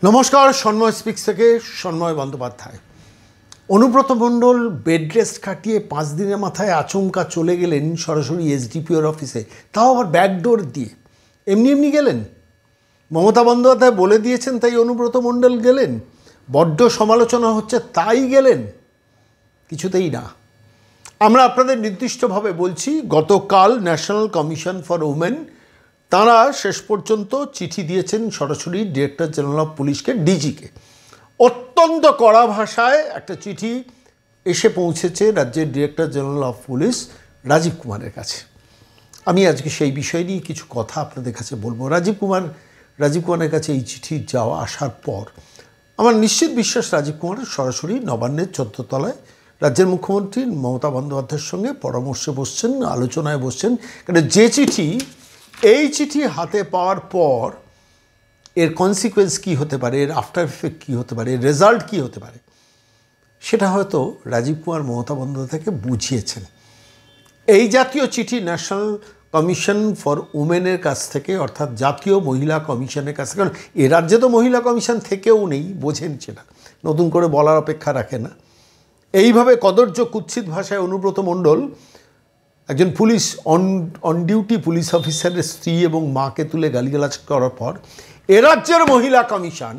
নমস্কার, সন্ময় স্পিক্স থেকে Sanmoy Bandyopadhyay. Anubrata Mondal bed rest কাটিয়ে 5 দিনের মাথায় আচমকা চলে গেলেন সরাসরি এসডিপিওর অফিসে, তাও আবার ব্যাকডোর দিয়ে। এমনি গেলেন? মমতা বন্দ্যোপাধ্যায় বলে দিয়েছেন তাই অনুব্রত মণ্ডল গেলেন? বড্ড সমালোচনা হচ্ছে তাই গেলেন? কিছুতেই না। আমরা আপনাদের নির্দিষ্টভাবে বলছি, গতকাল ন্যাশনাল কমিশন ফর উমেন তাঁরা শেষ পর্যন্ত চিঠি দিয়েছেন সরাসরি ডিরেক্টর জেনারেল অফ পুলিশকে, ডিজিকে। অত্যন্ত কড়া ভাষায় একটা চিঠি এসে পৌঁছেছে রাজ্যের director general of police Rajiv কুমারের কাছে। আমি আজকে সেই বিষয় নিয়ে কিছু কথা আপনাদের কাছে বলবো। রাজীব কুমারের কাছে এই চিঠি আসার পর আমার নিশ্চিত বিশ্বাস রাজীব কুমার সরাসরি নবান্নের 14 তলায় রাজ্যের মুখ্যমন্ত্রী মমতা বন্দ্যোপাধ্যায়ের সঙ্গে পরামর্শে বসছেন, আলোচনায় বসছেন। কারণ এই চিঠি হাতে পাওয়ার পর এর কনসিকুয়েন্স কী হতে পারে, এর আফটার এফেক্ট কী হতে পারে, এর রেজাল্ট কী হতে পারে, সেটা হয়তো রাজীব কুমার মমতা বন্দ্যোপাধ্যায়কে বুঝিয়েছেন। এই জাতীয় চিঠি ন্যাশনাল কমিশন ফর উমেনের কাছ থেকে, অর্থাৎ জাতীয় মহিলা কমিশনের কাছ থেকে, কারণ এ রাজ্যে তো মহিলা কমিশন থেকেও নেই, বোঝেন সেটা, নতুন করে বলার অপেক্ষা রাখে না। এইভাবে কদর্য কুৎসিত ভাষায় অনুব্রত মণ্ডল একজন পুলিশ অন ডিউটি পুলিশ অফিসারের স্ত্রী এবং মাকে তুলে গালিগালাজ করার পর এ রাজ্যের মহিলা কমিশন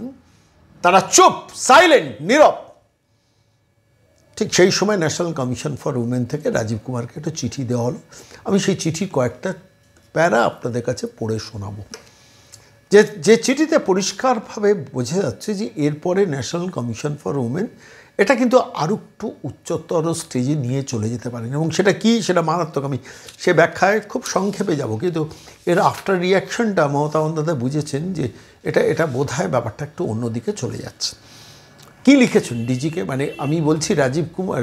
তারা চুপ, সাইলেন্ট, নীরব। ঠিক সেই সময় ন্যাশনাল কমিশন ফর উমেন থেকে রাজীব কুমারকে একটা চিঠি দেওয়া হলো। আমি সেই চিঠির কয়েকটা প্যারা আপনাদের কাছে পড়ে শোনাবো। যে চিঠিতে পরিষ্কারভাবে বোঝা যাচ্ছে যে এরপরে ন্যাশনাল কমিশন ফর উমেন এটা কিন্তু আরও একটু উচ্চতর স্টেজে নিয়ে চলে যেতে পারেন, এবং সেটা কি, সেটা মারাত্মক। আমি সে ব্যাখ্যায় খুব সংক্ষেপে যাব, কিন্তু এর আফটার রিয়াকশনটা মমতা বন্দ্যোপাধ্যায় বুঝেছেন যে এটা বোধহয় ব্যাপারটা একটু অন্যদিকে চলে যাচ্ছে। কি লিখেছেন ডিজিকে, মানে আমি বলছি রাজীব কুমার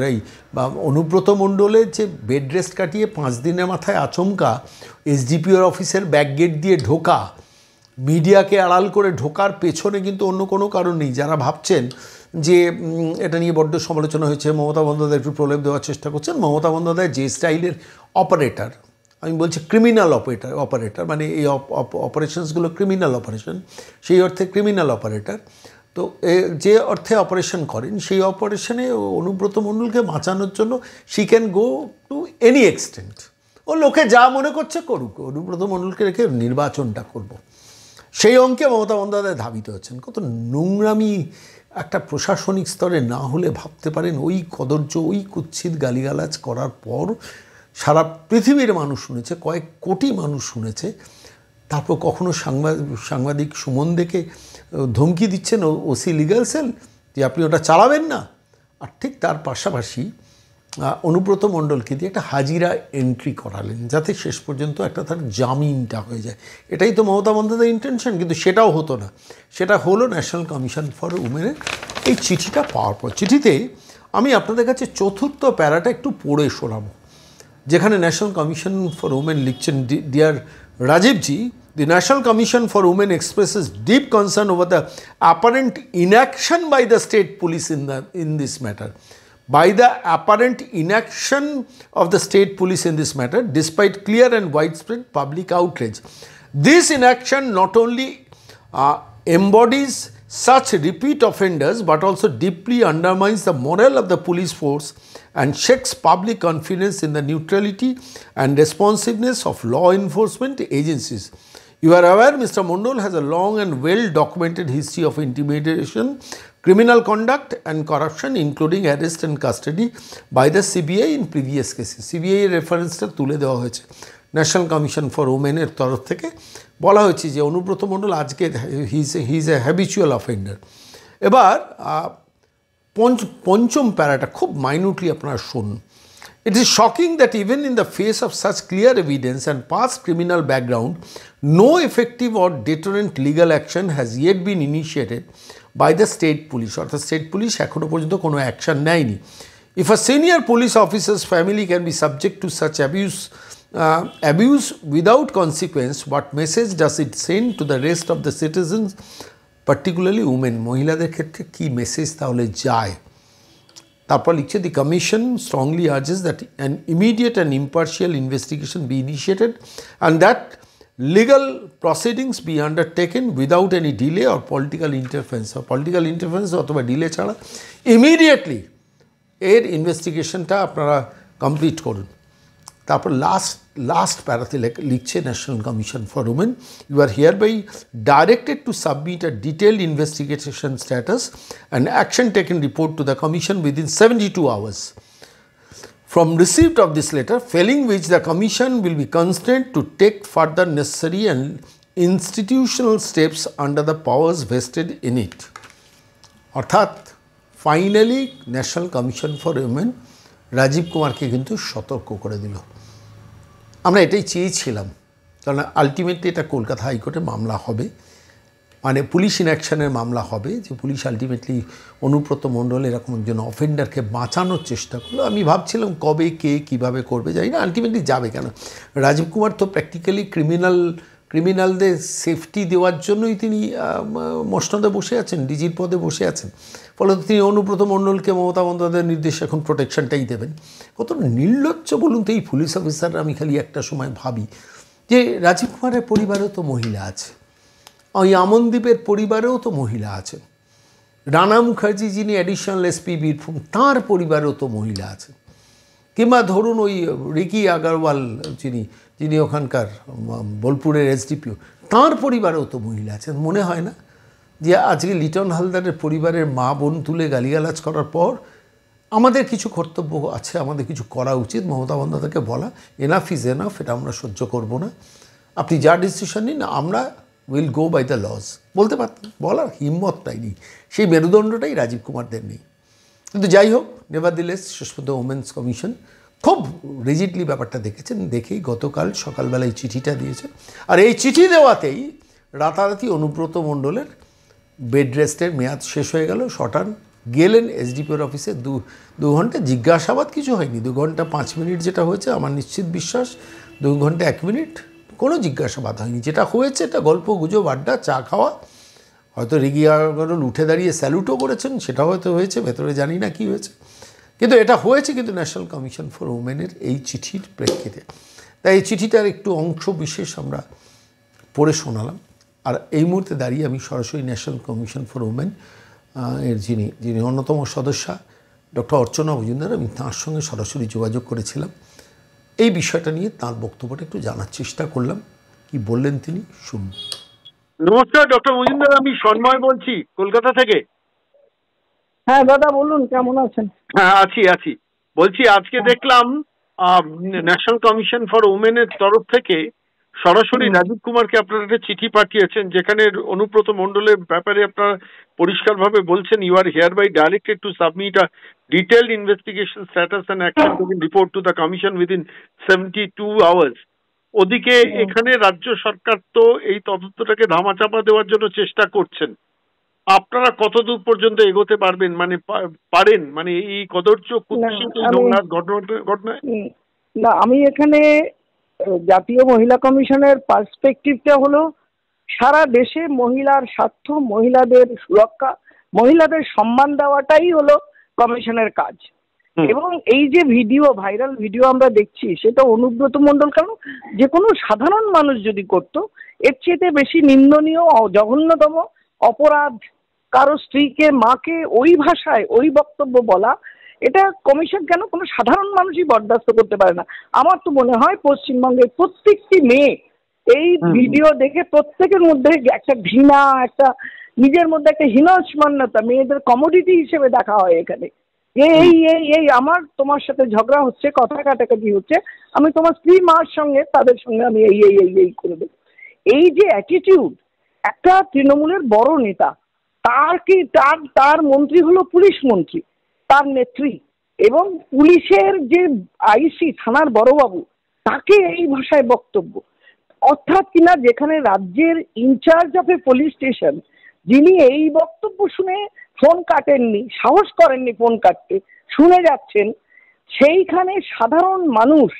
বা অনুব্রত মণ্ডলের যে বেড রেস্ট কাটিয়ে 5 দিনের মাথায় আচমকা এসডিপিওর অফিসের ব্যাক গেট দিয়ে ঢোকা, মিডিয়াকে আড়াল করে ঢোকার পেছনে কিন্তু অন্য কোনো কারণ নেই। যারা ভাবছেন যে এটা নিয়ে বড্ড সমালোচনা হয়েছে, মমতা বন্দ্যোপাধ্যায় একটু প্রলেপ দেওয়ার চেষ্টা করছেন, মমতা বন্দ্যোপাধ্যায় যে স্টাইলের অপারেটর, আমি বলছি ক্রিমিনাল অপারেটর, মানে এই অপারেশনসগুলো ক্রিমিনাল অপারেশন, সেই অর্থে ক্রিমিনাল অপারেটর। তো যে অর্থে অপারেশন করেন, সেই অপারেশনে অনুব্রত মণ্ডলকে বাঁচানোর জন্য she can go to any extent. ও লোকে যা মনে করছে করুক, অনুব্রত মণ্ডলকে রেখে নির্বাচনটা করব, সেই অঙ্কে মমতা বন্দ্যোপাধ্যায় ধাবিত হচ্ছেন। কত নোংরামি একটা প্রশাসনিক স্তরে না হলে ভাবতে পারেন, ওই কদর্য, ওই কুৎসিত গালিগালাজ করার পর সারা পৃথিবীর মানুষ শুনেছে, কয়েক কোটি মানুষ শুনেছে। তারপর কখনো সাংবাদিক সুমন দেখে ধমকি দিচ্ছেন ওসি লিগ্যাল সেল যে আপনি ওটা চালাবেন না। আর ঠিক তার পাশাপাশি অনুব্রত মণ্ডলকে দিয়ে একটা হাজিরা এন্ট্রি করালেন, যাতে শেষ পর্যন্ত একটা তার জামিনটা হয়ে যায়। এটাই তো মমতা বন্দ্যোপাধ্যায়ের ইন্টেনশন, কিন্তু সেটাও হতো না। সেটা হলো ন্যাশনাল কমিশন ফর উমেনের এই চিঠিটা পাওয়ার পর। চিঠিতে আমি আপনাদের কাছে চতুর্থ প্যারাটা একটু পড়ে শোনাবো, যেখানে ন্যাশনাল কমিশন ফর উমেন লিখছেন, deer রাজীবজি, the National Commission for Women expresses deep concern over the apparent inaction by the state police in this matter. By the apparent inaction of the state police in this matter, despite clear and widespread public outrage. This inaction not only embodies such repeat offenders but also deeply undermines the morale of the police force and shakes public confidence in the neutrality and responsiveness of law enforcement agencies. You are aware Mr. Mondol has a long and well-documented history of intimidation, criminal conduct and corruption, including arrest and custody by the CBI in previous cases. CBI রেফারেন্সটা তুলে দেওয়া হয়েছে national commission for উমেনের তরফ থেকে। বলা হয়েছে যে অনুব্রত মণ্ডল আজকে he is a habitual offender. এবার পঞ্চম প্যারাটা খুব মাইনিউটলি আপনারা শুনুন। It is shocking that even in the face of such clear evidence and past criminal background, no effective or deterrent legal action has yet been initiated by the state police. Or the state police এখনো পর্যন্ত কোনো action নেয়নি। If a senior police officer's family can be subject to such abuse without consequence, what message does it send to the rest of the citizens, particularly women? মহিলাদের ক্ষেত্রে কি message তাহলে যায়? তারপর লিখছে, the commission strongly urges that an immediate and impartial investigation be initiated and that legal proceedings be undertaken without any delay or political interference অথবা delay ছাড়া immediately এর ইনভেস্টিগেশনটা আপনারা কমপ্লিট করুন। তারপর লাস্ট প্যারাতে লিখছে national commission for women, you are hereby directed to submit a detailed investigation status and action taken report to the commission within 72 hours from receipt of this letter, failing which the commission will be constrained to take further necessary and institutional steps under the powers vested in it. অর্থাৎ finally national commission for women Rajiv কুমারকে কিন্তু সতর্ক করে দিল। আমরা এটাই চেয়েছিলাম, কারণ আলটিমেটলি এটা কলকাতা হাইকোর্টে মামলা হবে, মানে পুলিশ ইনঅ্যাকশনের মামলা হবে, যে পুলিশ আলটিমেটলি অনুব্রত মণ্ডল এরকম একজন অফেন্ডারকে বাঁচানোর চেষ্টা করলো। আমি ভাবছিলাম কবে কে কীভাবে করবে জানি না, আলটিমেটলি যাবে কেন। রাজীব কুমার তো প্র্যাকটিক্যালি ক্রিমিনালদের সেফটি দেওয়ার জন্যই তিনি মসনদে বসে আছেন, ডিজির পদে বসে আছেন। ফলত তিনি অনুব্রত মণ্ডলকে মমতা বন্দ্যোপাধ্যায়ের নির্দেশে এখন প্রোটেকশনটাই দেবেন। কত নির্লজ্জ বলুন তো এই পুলিশ অফিসাররা। আমি খালি একটা সময় ভাবি যে রাজীব কুমারের পরিবারেও তো মহিলা আছে, ওই আমনদীপের পরিবারেও তো মহিলা আছেন, রানা মুখার্জি যিনি অ্যাডিশনাল এসপি বীরভূম তাঁর পরিবারেও তো মহিলা আছে, কিংবা ধরুন ওই রিকি আগরওয়াল যিনি ওখানকার বোলপুরের এসডিপিও তাঁর পরিবারেও তো মহিলা আছেন। মনে হয় না যে আজকে লিটন হালদারের পরিবারের মা বোন তুলে গালিগালাজ করার পর আমাদের কিছু কর্তব্য আছে, আমাদের কিছু করা উচিত। মমতা বন্দ্যোপাধ্যায়কে বলা এনাফ ইজ এনাফ, এটা আমরা সহ্য করব না, আপনি যা ডিসিশন নিন আমরা will go by the laws. বলতে পারতেন, বলার হিম্মতটাই নেই, সেই মেরুদণ্ডটাই রাজীব কুমারদের নেই। কিন্তু যাই হোক, নেভারদিলেস শেষ পর্যন্ত ওমেন্স কমিশন খুব রিজিডলি ব্যাপারটা দেখেছেন, দেখেই গতকাল সকালবেলায় চিঠিটা দিয়েছে। আর এই চিঠি দেওয়াতেই রাতারাতি অনুব্রত মণ্ডলের বেড রেস্টের মেয়াদ শেষ হয়ে গেল। শটান গেলেন এসডিপিওর অফিসে, দু ঘন্টা জিজ্ঞাসাবাদ কিছু হয়নি, 2 ঘন্টা 5 মিনিট যেটা হয়েছে আমার নিশ্চিত বিশ্বাস, 2 ঘন্টা 1 মিনিট কোনো জিজ্ঞাসাবাদ হয়নি। যেটা হয়েছে এটা গল্প গুজব আড্ডা চা খাওয়া, হয়তো রিকি আগরওয়াল উঠে দাঁড়িয়ে স্যালুটও করেছেন, সেটা হয়তো হয়েছে, ভেতরে জানি না কি হয়েছে, কিন্তু এটা হয়েছে কিন্তু ন্যাশনাল কমিশন ফর উমেনের এই চিঠির প্রেক্ষিতে। তাই এই চিঠিটার একটু অংশ বিশেষ আমরা পড়ে শোনালাম। আর এই মুহূর্তে দাঁড়িয়ে আমি সরাসরি ন্যাশনাল কমিশন ফর উমেন এর যিনি অন্যতম সদস্যা ডক্টর অর্চনা মজুমদার, আমি তাঁর সঙ্গে সরাসরি যোগাযোগ করেছিলাম। এই বিষয়টা নিয়ে তাঁর বক্তব্যটা একটু জানার চেষ্টা করলাম, কি বললেন তিনি শুনুন। নমস্কার ডক্টর মজুমদার, আমি সন্ময় বলছি কলকাতা থেকে। হ্যাঁ দাদা বলুন, কেমন আছেন? হ্যাঁ আছি। বলছি আজকে দেখলাম ন্যাশনাল কমিশন ফর উমেনের তরফ থেকে সরাসরি রাজীব কুমারকে আপনারা একটা চিঠি পাঠিয়েছেন, যেখানে অনুব্রত মণ্ডলের ব্যাপারে আপনারা পরিষ্কারভাবে বলছেন you are hereby directed to submit a detailed investigation status and action taken report to the commission within 72 hours। ওদিকে এখানে রাজ্য সরকার তো এই তদন্তটাকে ধামাচাপা দেওয়ার জন্য চেষ্টা করছেন। আপনারা কতদূর পর্যন্ত এগোতে পারবেন, মানে পারেন, মানে এই কদর্য ঘটনায়? না, আমি এখানে জাতীয় মহিলা কমিশনের পার্সপেক্টিভটা হলো সারা দেশে মহিলার স্বার্থ, মহিলাদের সুরক্ষা, মহিলাদের সম্মান দেওয়াটাই হলো কমিশনের কাজ। এবং এই যে ভাইরাল ভিডিও আমরা দেখছি, সেটা অনুব্রত মণ্ডল কেন, যে কোনো সাধারণ মানুষ যদি করতো এর চেয়ে বেশি নিন্দনীয় জঘন্যতম অপরাধ কারো স্ত্রীকে, মাকে ওই ভাষায় ওই বক্তব্য বলা, এটা কমিশন কেন কোনো সাধারণ মানুষই বরদাস্ত করতে পারে না। আমার তো মনে হয় পশ্চিমবঙ্গের প্রত্যেকটি মেয়ে এই ভিডিও দেখে প্রত্যেকের মধ্যে একটা ঘৃণা, একটা নিজের মধ্যে একটা হীনস্মন্যতা, মেয়েদের কমোডিটি হিসেবে দেখা হয় এখানে। এই আমার তোমার সাথে ঝগড়া হচ্ছে, কথা কাটাকাটি হচ্ছে, আমি তোমার স্ত্রী মার সঙ্গে তাদের সঙ্গে আমি এই করে দেবো। এই যে অ্যাটিটিউড, একটা তৃণমূলের বড় নেতা, তার মন্ত্রী হলো পুলিশ মন্ত্রী, তার নেত্রী, এবং পুলিশের যে আইসি থানার বড়বাবু, তাকে এই ভাষায় বক্তব্য। অর্থাৎ কিনা যেখানে রাজ্যের incharge of a police station, যিনি এই বক্তব্য শুনে ফোন কাটেননি, সাহস করেননি ফোন কাটতে, শুনে যাচ্ছেন, সেইখানে সাধারণ মানুষ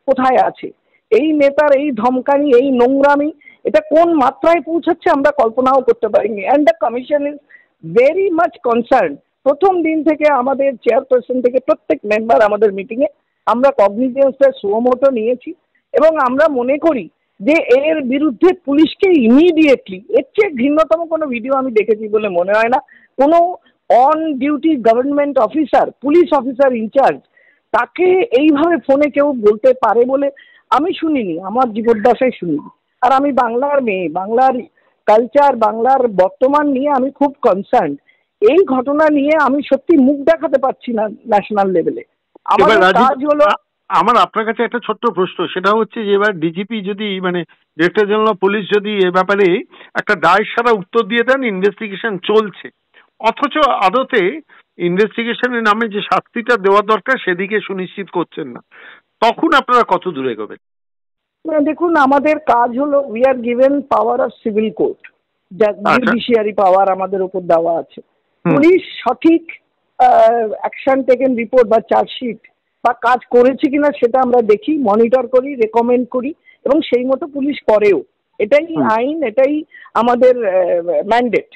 কোথায় আছে? এই নেতার এই ধমকানি, এই নোংরামি, এটা কোন মাত্রায় পৌঁছাচ্ছে আমরা কল্পনাও করতে পারিনি। And the commission is very much concern. প্রথম দিন থেকে আমাদের চেয়ারপারসন থেকে প্রত্যেক মেম্বার আমাদের মিটিংয়ে আমরা কগনিজেন্সটা সুমোটো নিয়েছি, এবং আমরা মনে করি যে এর বিরুদ্ধে পুলিশকে ইমিডিয়েটলি, এর চেয়ে ঘৃণ্যতম কোনো ভিডিও আমি দেখেছি বলে মনে হয় না। কোনো on duty government officer, police officer incharge, তাকে এইভাবে ফোনে কেউ বলতে পারে বলে আমি শুনিনি, আমার জীবদ্দশায় শুনিনি। আর আমি বাংলার মেয়ে, বাংলার কালচার, বাংলার বর্তমান নিয়ে আমি খুব কনসার্ন। এই ঘটনা নিয়ে আমি সত্যি মুখ দেখাতে পারছি না ন্যাশনাল লেভেলে। আমাদের কাজ হলো, আমার আপনার কাছে একটা ছোট্ট প্রশ্ন, সেটা হচ্ছে যে এবার ডিজিপি যদি মানে ডিরেক্টর জেনারেল অফ পুলিশ যদি এ ব্যাপারে একটা দায় সারা উত্তর দিয়ে দেন, ইনভেস্টিগেশন চলছে, অথচ আদতে ইনভেস্টিগেশনের নামে যে শাস্তিটা দেওয়া দরকার সেদিকে সুনিশ্চিত করছেন না, তখন আপনারা কত দূরে এগোবেন? দেখুন, আমাদের কাজ হলো we are given power of civil court, judiciary power আমাদের উপর দেওয়া আছে। পুলিশ সঠিক অ্যাকশন টেকেন রিপোর্ট বা চার্জশিট বা কাজ করেছে কিনা সেটা আমরা দেখি, মনিটর করি, রেকমেন্ড করি, এবং সেই মতো পুলিশ করেও। এটাই আইন, এটাই আমাদের ম্যান্ডেট।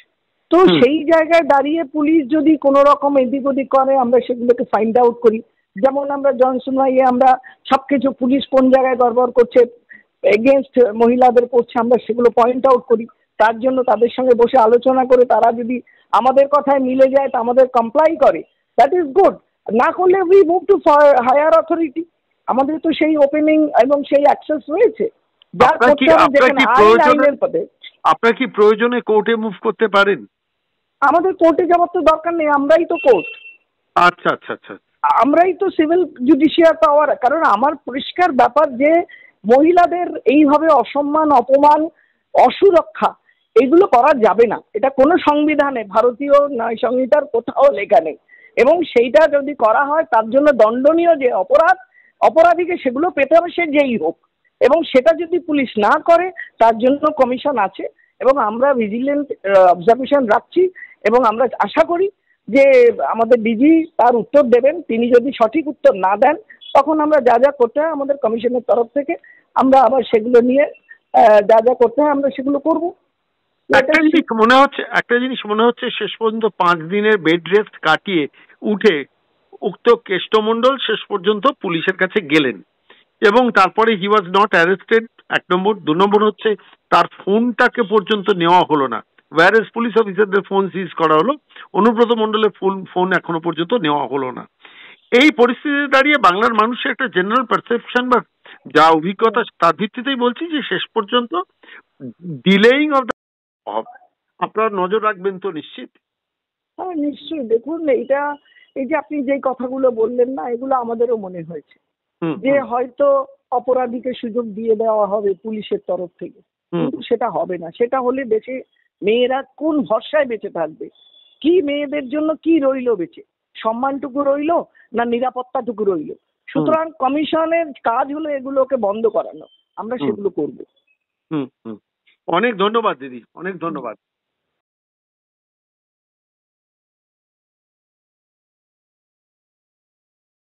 তো সেই জায়গায় দাঁড়িয়ে পুলিশ যদি কোনো রকম এদিক ওদিক করে, আমরা সেগুলোকে ফাইন্ড আউট করি। যেমন আমরা জনশুনাইয়ে আমরা সবকিছু পুলিশ কোন জায়গায় গড়বড় করছে, এগেনস্ট মহিলাদের করছে, আমরা সেগুলো পয়েন্ট আউট করি। তার জন্য তাদের সঙ্গে বসে আলোচনা করে তারা যদি আমাদের কথায় মিলে যায়, তা আমাদের কমপ্লাই করে, দ্যাট ইজ গুড। না করলে we move to higher authority. আমাদের তো সেই ওপেনিং এবং সেই অ্যাক্সেস রয়েছে। আপনার কি প্রয়োজনে কোর্টে মুভ করতে পারেন? আমাদের কোর্টে যাওয়ার তো দরকার নেই, আমরাই তো কোর্ট। আচ্ছা আচ্ছা আচ্ছা, আমরাই তো সিভিল জুডিশিয়ার পাওয়ার। কারণ আমার পরিষ্কার ব্যাপার যে মহিলাদের এইভাবে অসম্মান, অপমান, অসুরক্ষা এগুলো করা যাবে না। এটা কোনো সংবিধানে, ভারতীয় ন্যায় সংহিতার কোথাও লেখা নেই। এবং সেইটা যদি করা হয় তার জন্য দণ্ডনীয় যে অপরাধ, অপরাধীকে সেগুলো পেতে হবে, সে যেই হোক। এবং সেটা যদি পুলিশ না করে তার জন্য কমিশন আছে, এবং আমরা ভিজিলেন্ট অবজারভেশন রাখছি, এবং আমরা আশা করি যে আমাদের ডিজি তার উত্তর দেবেন। তিনি যদি সঠিক উত্তর না দেন তখন আমরা যা যা করতে হয় আমাদের কমিশনের তরফ থেকে আমরা আবার সেগুলো নিয়ে যা যা করতে হয় আমরা সেগুলো করব। একটা জিনিস মনে হচ্ছে শেষ পর্যন্ত 5 দিনের বেড রেস্ট কাটিয়ে উঠে উক্ত কেষ্টমণ্ডল শেষ পর্যন্ত পুলিশের কাছে গেলেন, এবং তারপরে হি ওয়াজ নট অ্যারেস্টেড, 1 নম্বর। 2 নম্বর হচ্ছে তার ফোনটাকে পর্যন্ত নেওয়া হলো না, ওয়্যারএস পুলিশ অফিসারদের ফোন সিজ করা হলো, অনুব্রত মণ্ডলের ফোন এখনো পর্যন্ত নেওয়া হলো না। এই পরিস্থিতিতে দাঁড়িয়ে বাংলার মানুষের একটা জেনারেল পারসেপশন বা যা অভিজ্ঞতা তার ভিত্তিতেই বলছি যে শেষ পর্যন্ত ডিলেইং অফ দ্য, আপনারা নজর রাখবেন তো নিশ্চিত? হ্যাঁ, নিশ্চয়ই। দেখুন, এটা এই যে আপনি যে কথাগুলো বললেন না, এগুলো আমাদেরও মনে হয়েছে যে হয়তো অপরাধীকে সুযোগ দিয়ে দেওয়া হবে পুলিশের তরফ থেকে, কিন্তু সেটা হবে না। সেটা হলে বেঁচে মেয়েরা কোন ভরসায় বেঁচে থাকবে? কি মেয়েদের জন্য কি রইলো বেঁচে? সম্মানটুকু রইলো না নিরাপত্তাটুকু রইলো? সুতরাং কমিশনের কাজ হলো এগুলোকে বন্ধ করানো, আমরা সেগুলো করবো। অনেক ধন্যবাদ দিদি, অনেক ধন্যবাদ।